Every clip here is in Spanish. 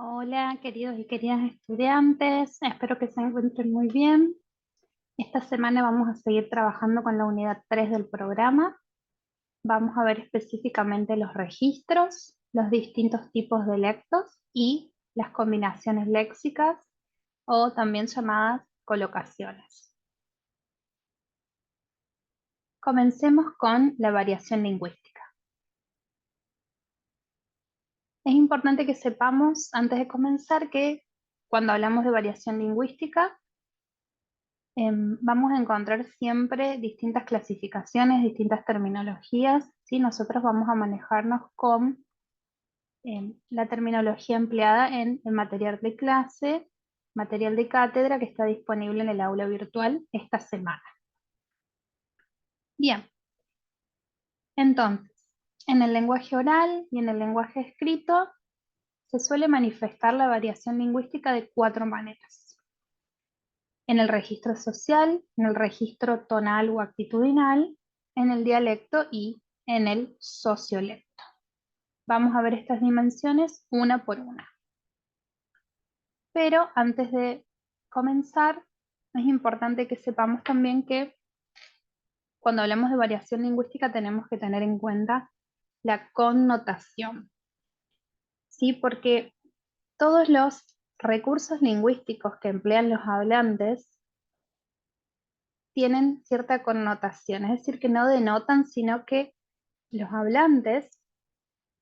Hola, queridos y queridas estudiantes, espero que se encuentren muy bien. Esta semana vamos a seguir trabajando con la unidad 3 del programa. Vamos a ver específicamente los registros, los distintos tipos de lectos y las combinaciones léxicas o también llamadas colocaciones. Comencemos con la variación lingüística. Es importante que sepamos antes de comenzar que cuando hablamos de variación lingüística, vamos a encontrar siempre distintas clasificaciones, distintas terminologías, ¿sí? Nosotros vamos a manejarnos con la terminología empleada en el material de clase, material de cátedra que está disponible en el aula virtual esta semana. Bien, entonces, en el lenguaje oral y en el lenguaje escrito se suele manifestar la variación lingüística de 4 maneras. En el registro social, en el registro tonal o actitudinal, en el dialecto y en el sociolecto. Vamos a ver estas dimensiones una por una. Pero antes de comenzar, es importante que sepamos también que cuando hablamos de variación lingüística tenemos que tener en cuenta la connotación, ¿sí? Porque todos los recursos lingüísticos que emplean los hablantes tienen cierta connotación, es decir, que no denotan, sino que los hablantes,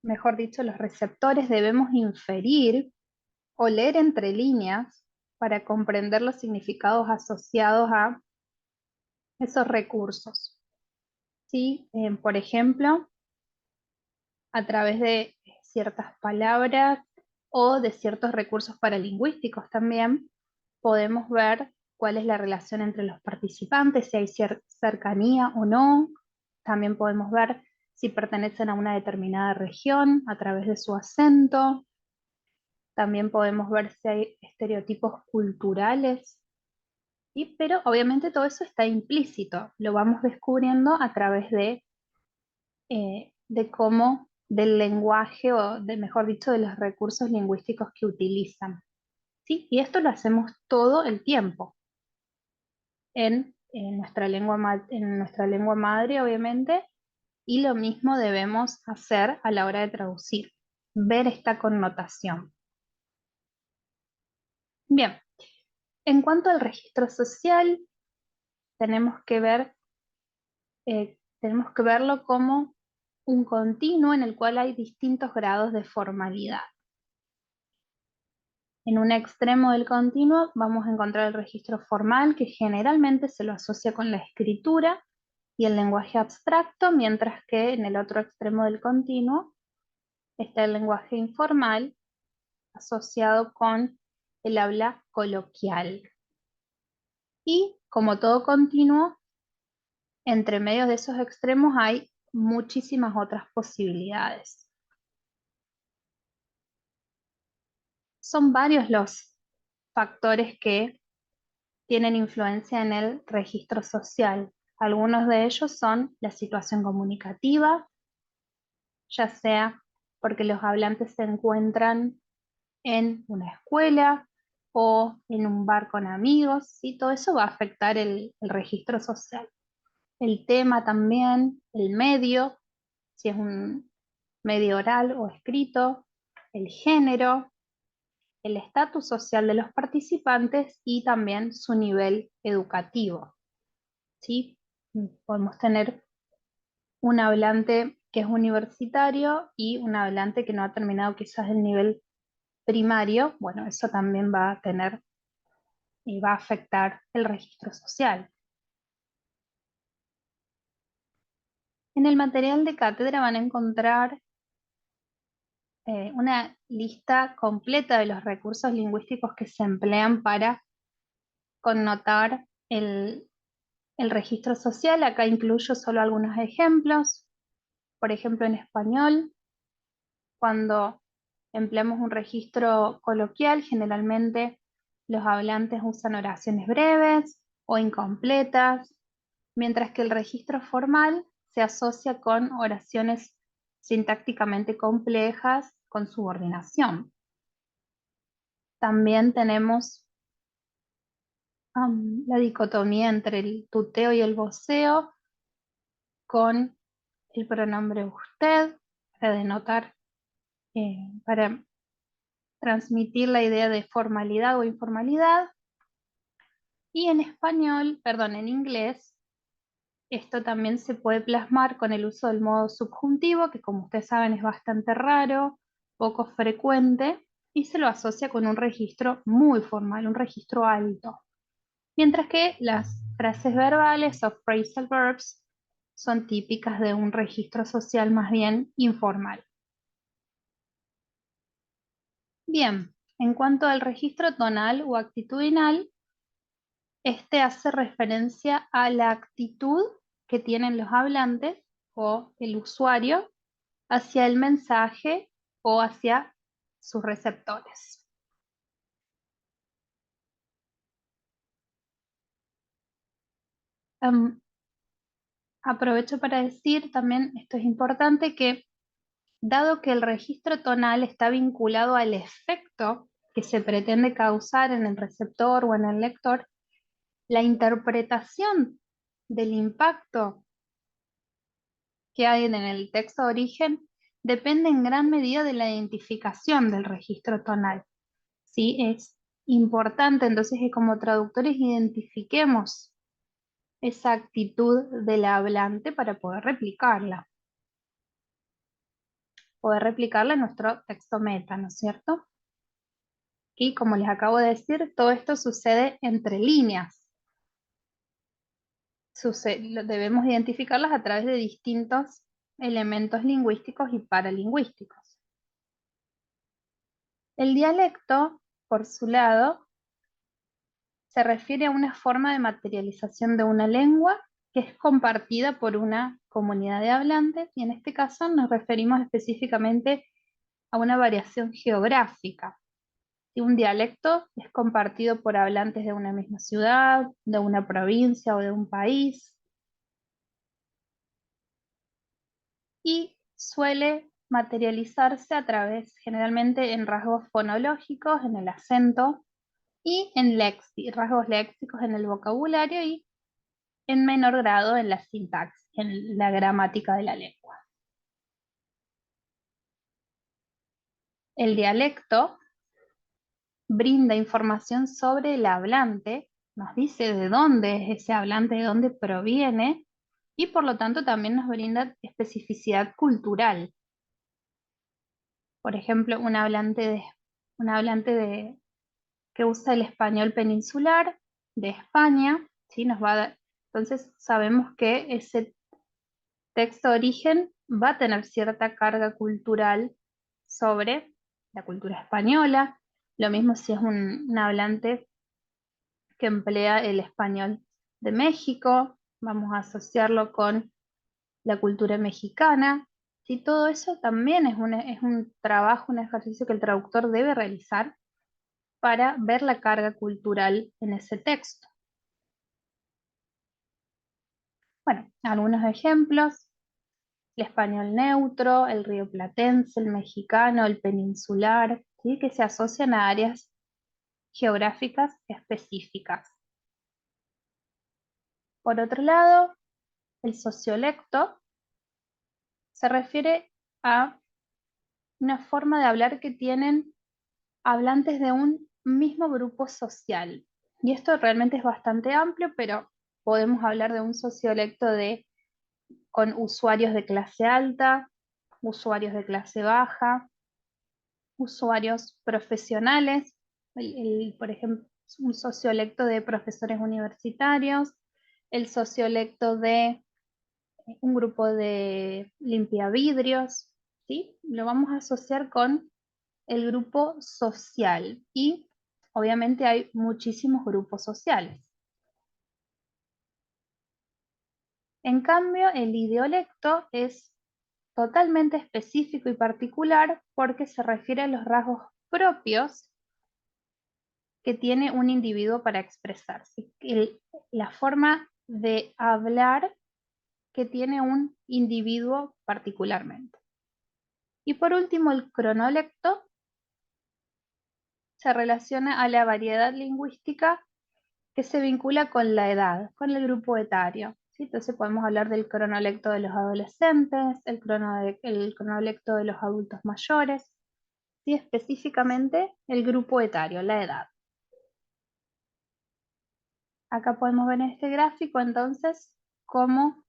mejor dicho, los receptores, debemos inferir o leer entre líneas para comprender los significados asociados a esos recursos. ¿Sí? Por ejemplo, a través de ciertas palabras o de ciertos recursos paralingüísticos también, podemos ver cuál es la relación entre los participantes, si hay cercanía o no. También podemos ver si pertenecen a una determinada región a través de su acento. También podemos ver si hay estereotipos culturales. Pero obviamente todo eso está implícito, lo vamos descubriendo a través de cómo, del lenguaje o de, mejor dicho, de los recursos lingüísticos que utilizan. ¿Sí? Y esto lo hacemos todo el tiempo en nuestra lengua madre, obviamente, y lo mismo debemos hacer a la hora de traducir, ver esta connotación. Bien, en cuanto al registro social, tenemos que tenemos que verlo como un continuo en el cual hay distintos grados de formalidad. En un extremo del continuo vamos a encontrar el registro formal, que generalmente se lo asocia con la escritura y el lenguaje abstracto, mientras que en el otro extremo del continuo está el lenguaje informal, asociado con el habla coloquial. Y como todo continuo, entre medio de esos extremos hay muchísimas otras posibilidades. Son varios los factores que tienen influencia en el registro social. Algunos de ellos son la situación comunicativa, ya sea porque los hablantes se encuentran en una escuela o en un bar con amigos, y todo eso va a afectar el registro social. El tema también, el medio, si es un medio oral o escrito, el género, el estatus social de los participantes y también su nivel educativo. ¿Sí? Podemos tener un hablante que es universitario y un hablante que no ha terminado quizás el nivel primario. Bueno, eso también va a tener y va a afectar el registro social. En el material de cátedra van a encontrar una lista completa de los recursos lingüísticos que se emplean para connotar el registro social. Acá incluyo solo algunos ejemplos. Por ejemplo, en español, cuando empleamos un registro coloquial, generalmente los hablantes usan oraciones breves o incompletas, mientras que el registro formal se asocia con oraciones sintácticamente complejas con subordinación. También tenemos la dicotomía entre el tuteo y el voceo con el pronombre usted para denotar, para transmitir la idea de formalidad o informalidad. Y en español, perdón, en inglés, esto también se puede plasmar con el uso del modo subjuntivo, que como ustedes saben es bastante raro, poco frecuente, y se lo asocia con un registro muy formal, un registro alto. Mientras que las frases verbales o phrasal verbs son típicas de un registro social más bien informal. Bien, en cuanto al registro tonal o actitudinal, este hace referencia a la actitud que tienen los hablantes o el usuario hacia el mensaje o hacia sus receptores. Aprovecho para decir también, esto es importante, que dado que el registro tonal está vinculado al efecto que se pretende causar en el receptor o en el lector, la interpretación del impacto que hay en el texto de origen depende en gran medida de la identificación del registro tonal. ¿Sí? Es importante entonces que como traductores identifiquemos esa actitud del hablante para poder replicarla en nuestro texto meta, ¿no es cierto? Y como les acabo de decir, todo esto sucede entre líneas. Debemos identificarlas a través de distintos elementos lingüísticos y paralingüísticos. El dialecto, por su lado, se refiere a una forma de materialización de una lengua que es compartida por una comunidad de hablantes, y en este caso nos referimos específicamente a una variación geográfica. Si un dialecto es compartido por hablantes de una misma ciudad, de una provincia o de un país, y suele materializarse a través, generalmente, en rasgos fonológicos, en el acento, y en rasgos léxicos en el vocabulario, y en menor grado en la sintaxis, en la gramática de la lengua. El dialecto brinda información sobre el hablante, nos dice de dónde es ese hablante, de dónde proviene, y por lo tanto también nos brinda especificidad cultural. Por ejemplo, que usa el español peninsular de España, ¿sí? Entonces sabemos que ese texto de origen va a tener cierta carga cultural sobre la cultura española. Lo mismo si es un hablante que emplea el español de México, vamos a asociarlo con la cultura mexicana. ¿Sí? Todo eso también es un trabajo, un ejercicio que el traductor debe realizar para ver la carga cultural en ese texto. Bueno, algunos ejemplos: el español neutro, el rioplatense, el mexicano, el peninsular, ¿sí? Que se asocian a áreas geográficas específicas. Por otro lado, el sociolecto se refiere a una forma de hablar que tienen hablantes de un mismo grupo social. Y esto realmente es bastante amplio, pero podemos hablar de un sociolecto con usuarios de clase alta, usuarios de clase baja, usuarios profesionales, por ejemplo, un sociolecto de profesores universitarios, el sociolecto de un grupo de limpiavidrios, ¿sí? Lo vamos a asociar con el grupo social, y obviamente hay muchísimos grupos sociales. En cambio, el idiolecto es totalmente específico y particular porque se refiere a los rasgos propios que tiene un individuo para expresarse, la forma de hablar que tiene un individuo particularmente. Y por último, el cronolecto se relaciona a la variedad lingüística que se vincula con la edad, con el grupo etario. ¿Sí? Entonces podemos hablar del cronolecto de los adolescentes, el cronolecto de los adultos mayores, ¿sí? Específicamente el grupo etario, la edad. Acá podemos ver en este gráfico entonces cómo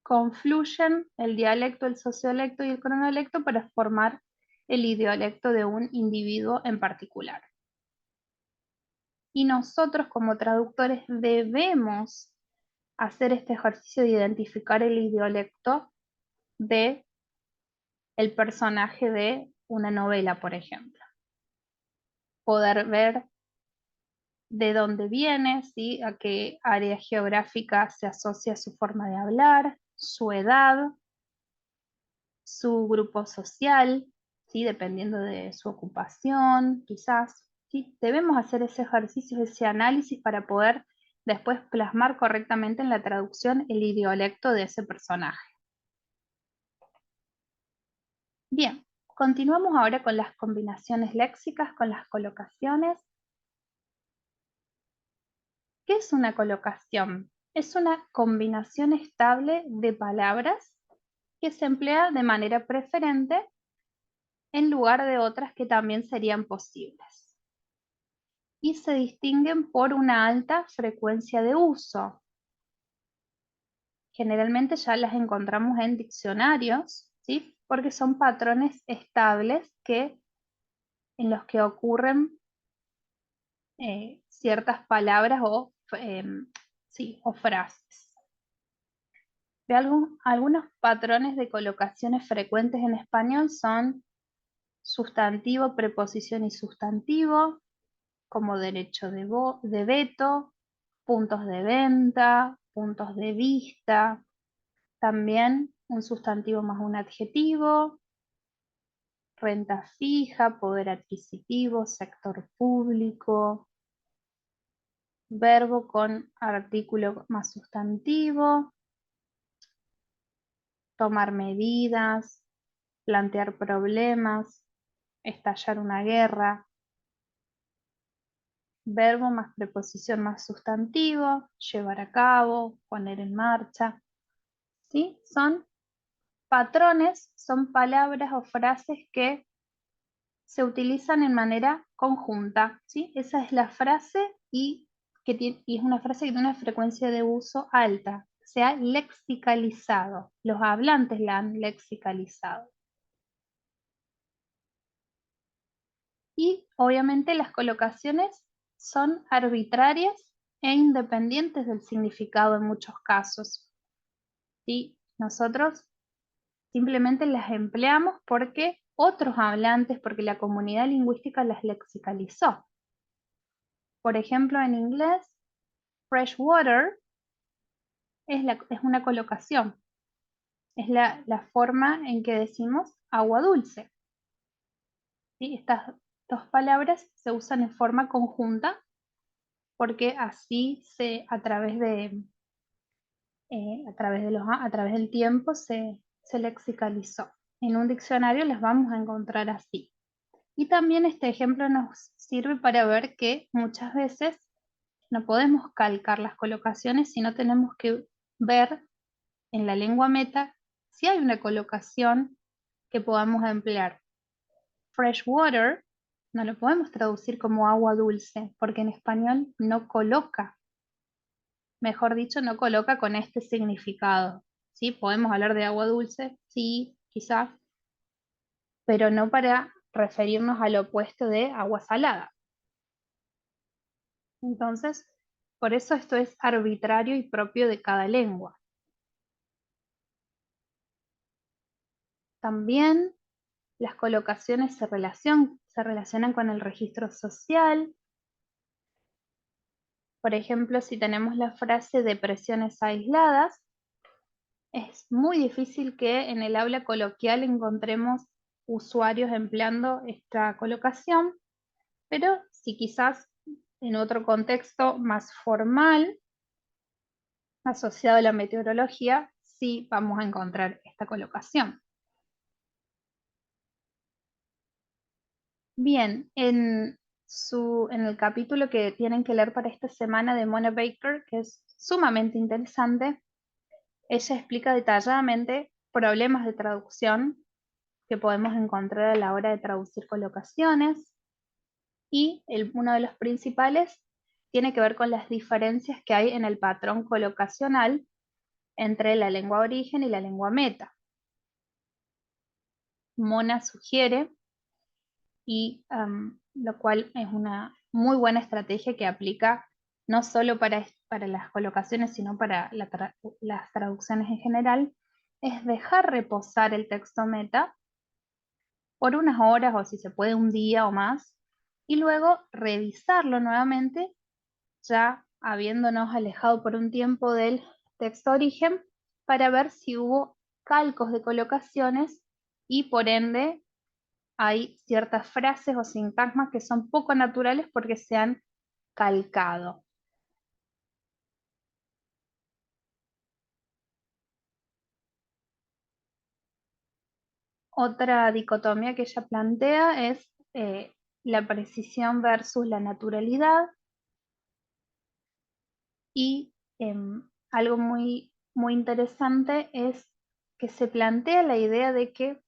confluyen el dialecto, el sociolecto y el cronolecto para formar el idiolecto de un individuo en particular. Y nosotros como traductores debemos hacer este ejercicio de identificar el idiolecto de el personaje de una novela, por ejemplo. Poder ver de dónde viene, ¿sí? A qué área geográfica se asocia su forma de hablar, su edad, su grupo social, ¿sí? Dependiendo de su ocupación, quizás. ¿Sí? Debemos hacer ese ejercicio, ese análisis para poder después plasmar correctamente en la traducción el idiolecto de ese personaje. Bien, continuamos ahora con las combinaciones léxicas, con las colocaciones. ¿Qué es una colocación? Es una combinación estable de palabras que se emplea de manera preferente en lugar de otras que también serían posibles. Y se distinguen por una alta frecuencia de uso. Generalmente ya las encontramos en diccionarios, ¿sí? Porque son patrones estables en los que ocurren ciertas palabras sí, o frases. Algunos patrones de colocaciones frecuentes en español son sustantivo, preposición y sustantivo, como derecho de veto, puntos de venta, puntos de vista, también un sustantivo más un adjetivo, renta fija, poder adquisitivo, sector público, verbo con artículo más sustantivo, tomar medidas, plantear problemas, estallar una guerra, verbo más preposición más sustantivo, llevar a cabo, poner en marcha. ¿Sí? Son patrones, son palabras o frases que se utilizan en manera conjunta. ¿Sí? Esa es la frase y es una frase que tiene una frecuencia de uso alta. Se ha lexicalizado. Los hablantes la han lexicalizado. Y obviamente las colocaciones son arbitrarias e independientes del significado en muchos casos. ¿Sí? Nosotros simplemente las empleamos porque otros hablantes, porque la comunidad lingüística las lexicalizó. Por ejemplo, en inglés, fresh water es una colocación. Es la forma en que decimos agua dulce. ¿Sí? Estas dos palabras se usan en forma conjunta porque así a través del tiempo se lexicalizó. En un diccionario las vamos a encontrar así. Y también este ejemplo nos sirve para ver que muchas veces no podemos calcar las colocaciones, sino tenemos que ver en la lengua meta si hay una colocación que podamos emplear. Fresh water no lo podemos traducir como agua dulce, porque en español no coloca, mejor dicho, no coloca con este significado. ¿Sí? Podemos hablar de agua dulce, sí, quizás, pero no para referirnos al opuesto de agua salada. Entonces, por eso esto es arbitrario y propio de cada lengua. También las colocaciones se relacionan con el registro social. Por ejemplo, si tenemos la frase depresiones aisladas, es muy difícil que en el habla coloquial encontremos usuarios empleando esta colocación, pero si quizás en otro contexto más formal, asociado a la meteorología, sí vamos a encontrar esta colocación. Bien, en el capítulo que tienen que leer para esta semana de Mona Baker, que es sumamente interesante, ella explica detalladamente problemas de traducción que podemos encontrar a la hora de traducir colocaciones y uno de los principales tiene que ver con las diferencias que hay en el patrón colocacional entre la lengua origen y la lengua meta. Mona sugiere, y lo cual es una muy buena estrategia que aplica no solo para las colocaciones, sino para las traducciones en general, es dejar reposar el texto meta por unas horas o si se puede un día o más, y luego revisarlo nuevamente, ya habiéndonos alejado por un tiempo del texto origen, para ver si hubo calcos de colocaciones y por ende hay ciertas frases o sintagmas que son poco naturales porque se han calcado. Otra dicotomía que ella plantea es la precisión versus la naturalidad y algo muy interesante es que se plantea la idea de que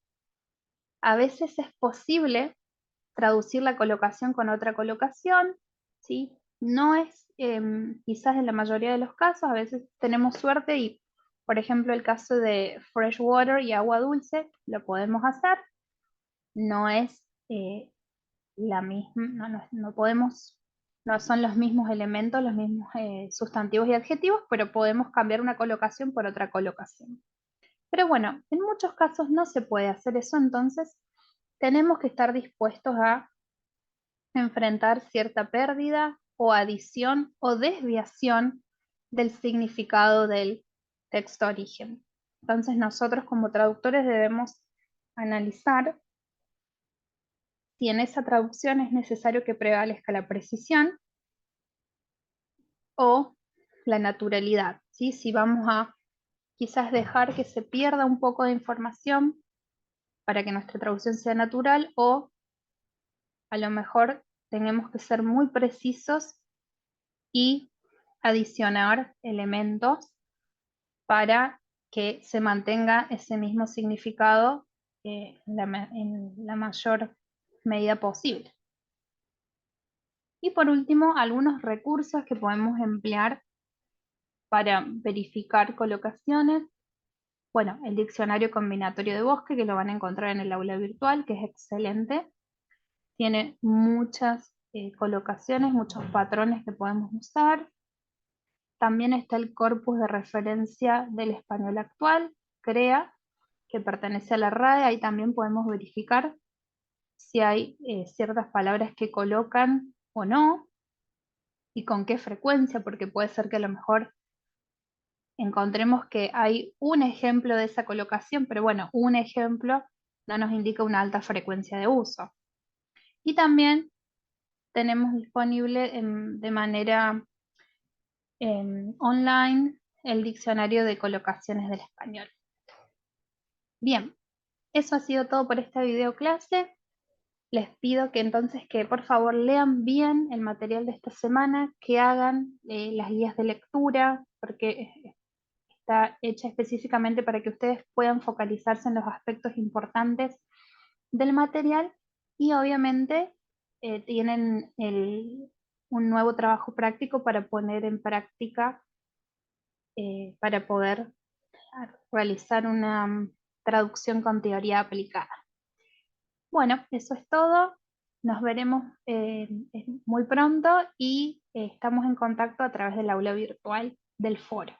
a veces es posible traducir la colocación con otra colocación, ¿sí? No es quizás en la mayoría de los casos, a veces tenemos suerte y, por ejemplo, el caso de fresh water y agua dulce, lo podemos hacer, no es la misma, no podemos, no son los mismos elementos, los mismos sustantivos y adjetivos, pero podemos cambiar una colocación por otra colocación. Pero bueno, en muchos casos no se puede hacer eso, entonces tenemos que estar dispuestos a enfrentar cierta pérdida o adición o desviación del significado del texto origen. Entonces nosotros como traductores debemos analizar si en esa traducción es necesario que prevalezca la precisión o la naturalidad, ¿sí? Si vamos a quizás dejar que se pierda un poco de información para que nuestra traducción sea natural, o a lo mejor tenemos que ser muy precisos y adicionar elementos para que se mantenga ese mismo significado en la mayor medida posible. Y por último, algunos recursos que podemos emplear para verificar colocaciones. Bueno, el diccionario combinatorio de Bosque, que lo van a encontrar en el aula virtual, que es excelente. Tiene muchas colocaciones, muchos patrones que podemos usar. También está el corpus de referencia del español actual, CREA, que pertenece a la RAE. Ahí también podemos verificar si hay ciertas palabras que colocan o no, y con qué frecuencia, porque puede ser que a lo mejor encontremos que hay un ejemplo de esa colocación, pero bueno, un ejemplo no nos indica una alta frecuencia de uso. Y también tenemos disponible de manera online el diccionario de colocaciones del español. Bien, eso ha sido todo por esta video clase. Les pido que entonces que por favor lean bien el material de esta semana, que hagan las guías de lectura, porque está hecha específicamente para que ustedes puedan focalizarse en los aspectos importantes del material y obviamente tienen un nuevo trabajo práctico para poner en práctica para poder realizar una traducción con teoría aplicada. Bueno, eso es todo. Nos veremos muy pronto y estamos en contacto a través del aula virtual del foro.